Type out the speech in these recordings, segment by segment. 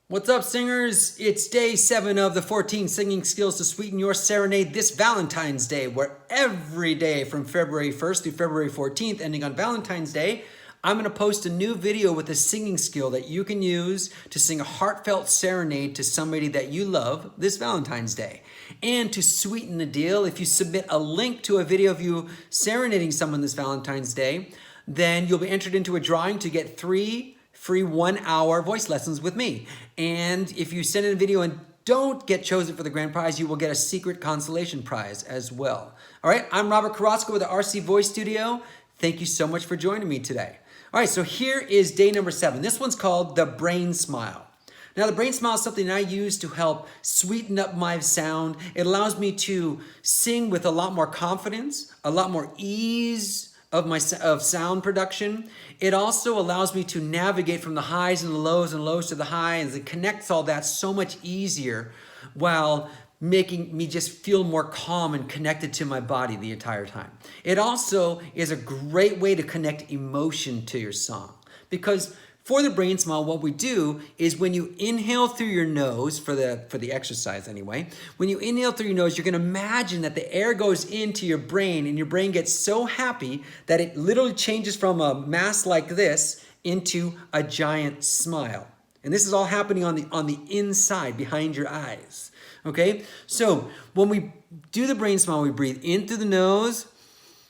What's up, singers? It's day 7 of the 14 singing skills to sweeten your serenade this Valentine's Day, where every day from February 1st through February 14th, ending on Valentine's Day, I'm going to post a new video with a singing skill that you can use to sing a heartfelt serenade to somebody that you love this Valentine's Day. And to sweeten the deal, if you submit a link to a video of you serenading someone this Valentine's Day, then you'll be entered into a drawing to get 3 free 1-hour voice lessons with me. And if you send in a video and don't get chosen for the grand prize, you will get a secret consolation prize as well. All right, I'm Robert Carrasco with the RC Voice Studio. Thank you so much for joining me today. All right, so here is day number 7. This one's called the brain smile. Now, the brain smile is something I use to help sweeten up my sound. It allows me to sing with a lot more confidence, a lot more ease of sound production. It also allows me to navigate from the highs and the lows and lows to the highs. It connects all that so much easier while making me just feel more calm and connected to my body the entire time. It also is a great way to connect emotion to your song, because for the brain smile, what we do is when you inhale through your nose, for the exercise anyway, when you inhale through your nose, you're gonna imagine that the air goes into your brain and your brain gets so happy that it literally changes from a mass like this into a giant smile. And this is all happening on the inside, behind your eyes, okay? So when we do the brain smile, we breathe in through the nose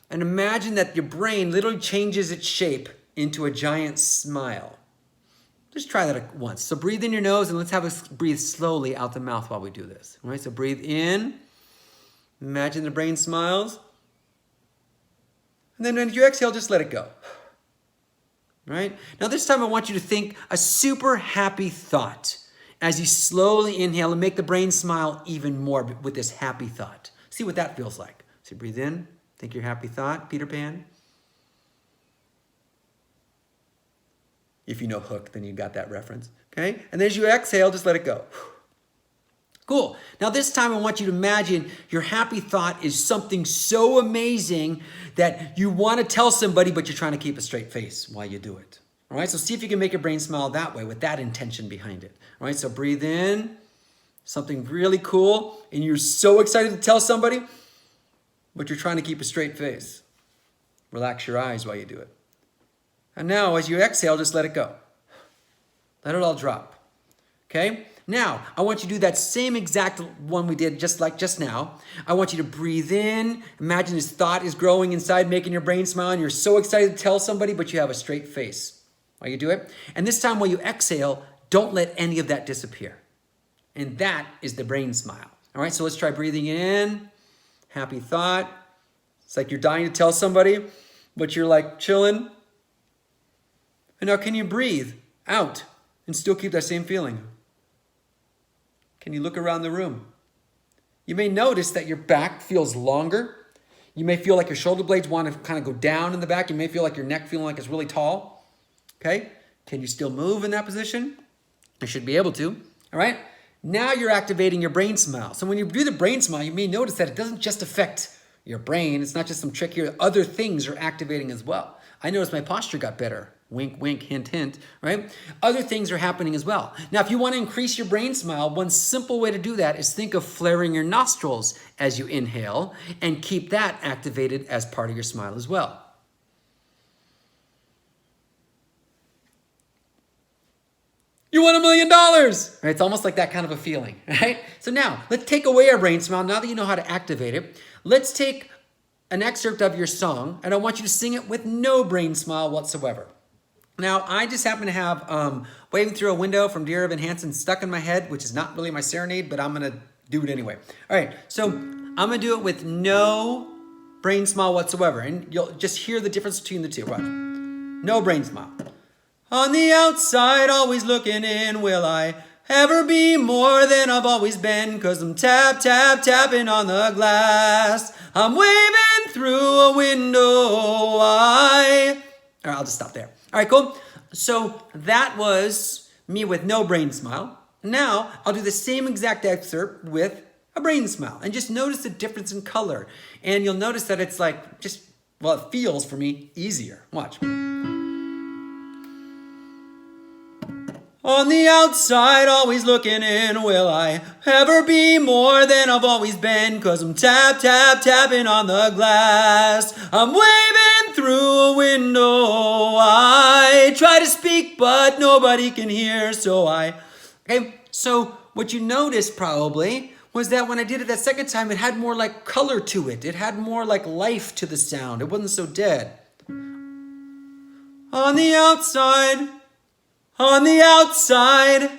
and imagine that your brain literally changes its shape into a giant smile. Just try that once. So breathe in your nose and let's have us breathe slowly out the mouth while we do this. All right, so breathe in. Imagine the brain smiles. And then when you exhale, just let it go. All right? Now this time I want you to think a super happy thought as you slowly inhale and make the brain smile even more with this happy thought. See what that feels like. So breathe in, think your happy thought, Peter Pan. If you know Hook, then you got that reference, okay? And then as you exhale, just let it go. Cool. Now this time I want you to imagine your happy thought is something so amazing that you want to tell somebody, but you're trying to keep a straight face while you do it. All right, so see if you can make your brain smile that way with that intention behind it. All right, so breathe in, something really cool, and you're so excited to tell somebody, but you're trying to keep a straight face. Relax your eyes while you do it. And now, as you exhale, just let it go. Let it all drop, okay? Now, I want you to do that same exact one we did just like just now. I want you to breathe in. Imagine this thought is growing inside, making your brain smile, and you're so excited to tell somebody, but you have a straight face while you do it. And this time, when you exhale, don't let any of that disappear. And that is the brain smile. All right, so let's try breathing in. Happy thought. It's like you're dying to tell somebody, but you're like chilling. And now can you breathe out and still keep that same feeling? Can you look around the room? You may notice that your back feels longer. You may feel like your shoulder blades want to kind of go down in the back. You may feel like your neck feeling like it's really tall. Okay? Can you still move in that position? You should be able to. All right? Now you're activating your brain smile. So when you do the brain smile, you may notice that it doesn't just affect your brain. It's not just some trick here. Other things are activating as well. I noticed my posture got better. Wink, wink, hint, hint, right? Other things are happening as well. Now, if you want to increase your brain smile, one simple way to do that is think of flaring your nostrils as you inhale and keep that activated as part of your smile as well. You won $1 million! Right? It's almost like that kind of a feeling, right? So now, let's take away our brain smile. Now that you know how to activate it, let's take an excerpt of your song, and I want you to sing it with no brain smile whatsoever. Now, I just happen to have Waving Through a Window from Dear Evan Hansen stuck in my head, which is not really my serenade, but I'm going to do it anyway. All right, so I'm going to do it with no brain smile whatsoever, and you'll just hear the difference between the two. Watch. No brain smile. On the outside, always looking in, will I ever be more than I've always been? 'Cause I'm tap, tap, tapping on the glass. I'm waving through a window. All right, I'll just stop there. All right, cool. So that was me with no brain smile. Now I'll do the same exact excerpt with a brain smile, and just notice the difference in color. And you'll notice that it's like just, well, it feels for me easier. Watch. On the outside, always looking in. Will I ever be more than I've always been? 'Cause I'm tap, tap, tapping on the glass. I'm waving through a window. I try to speak, but nobody can hear. Okay, so what you noticed probably was that when I did it that second time, it had more like color to it. It had more like life to the sound. It wasn't so dead. On the outside. On the outside,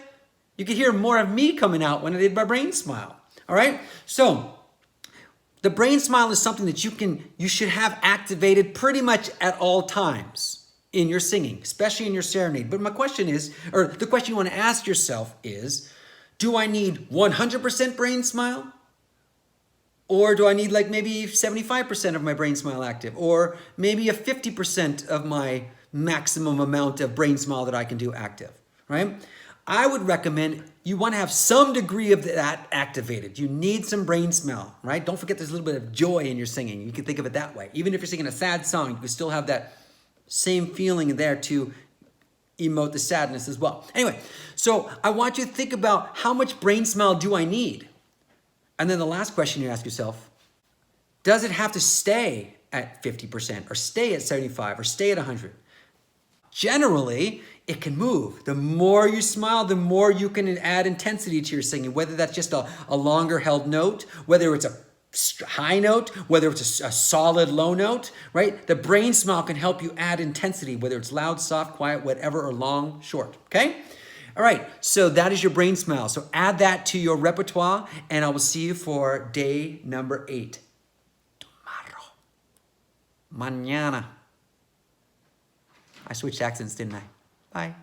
you could hear more of me coming out when I did my brain smile. All right? So, the brain smile is something that you should have activated pretty much at all times in your singing, especially in your serenade. But my question is, or the question you want to ask yourself is, do I need 100% brain smile? Or do I need like maybe 75% of my brain smile active? Or maybe a 50% of my maximum amount of brain smile that I can do active, right? I would recommend you want to have some degree of that activated. You need some brain smile, right? Don't forget there's a little bit of joy in your singing. You can think of it that way. Even if you're singing a sad song, you can still have that same feeling there to emote the sadness as well. Anyway, so I want you to think about how much brain smile do I need? And then the last question you ask yourself, does it have to stay at 50% or stay at 75 or stay at 100? Generally, it can move. The more you smile, the more you can add intensity to your singing, whether that's just a longer held note, whether it's a high note, whether it's a solid low note, right? The brain smile can help you add intensity, whether it's loud, soft, quiet, whatever, or long, short, okay? All right, so that is your brain smile. So add that to your repertoire, and I will see you for day number 8. Tomorrow. Mañana. I switched accents, didn't I? Bye.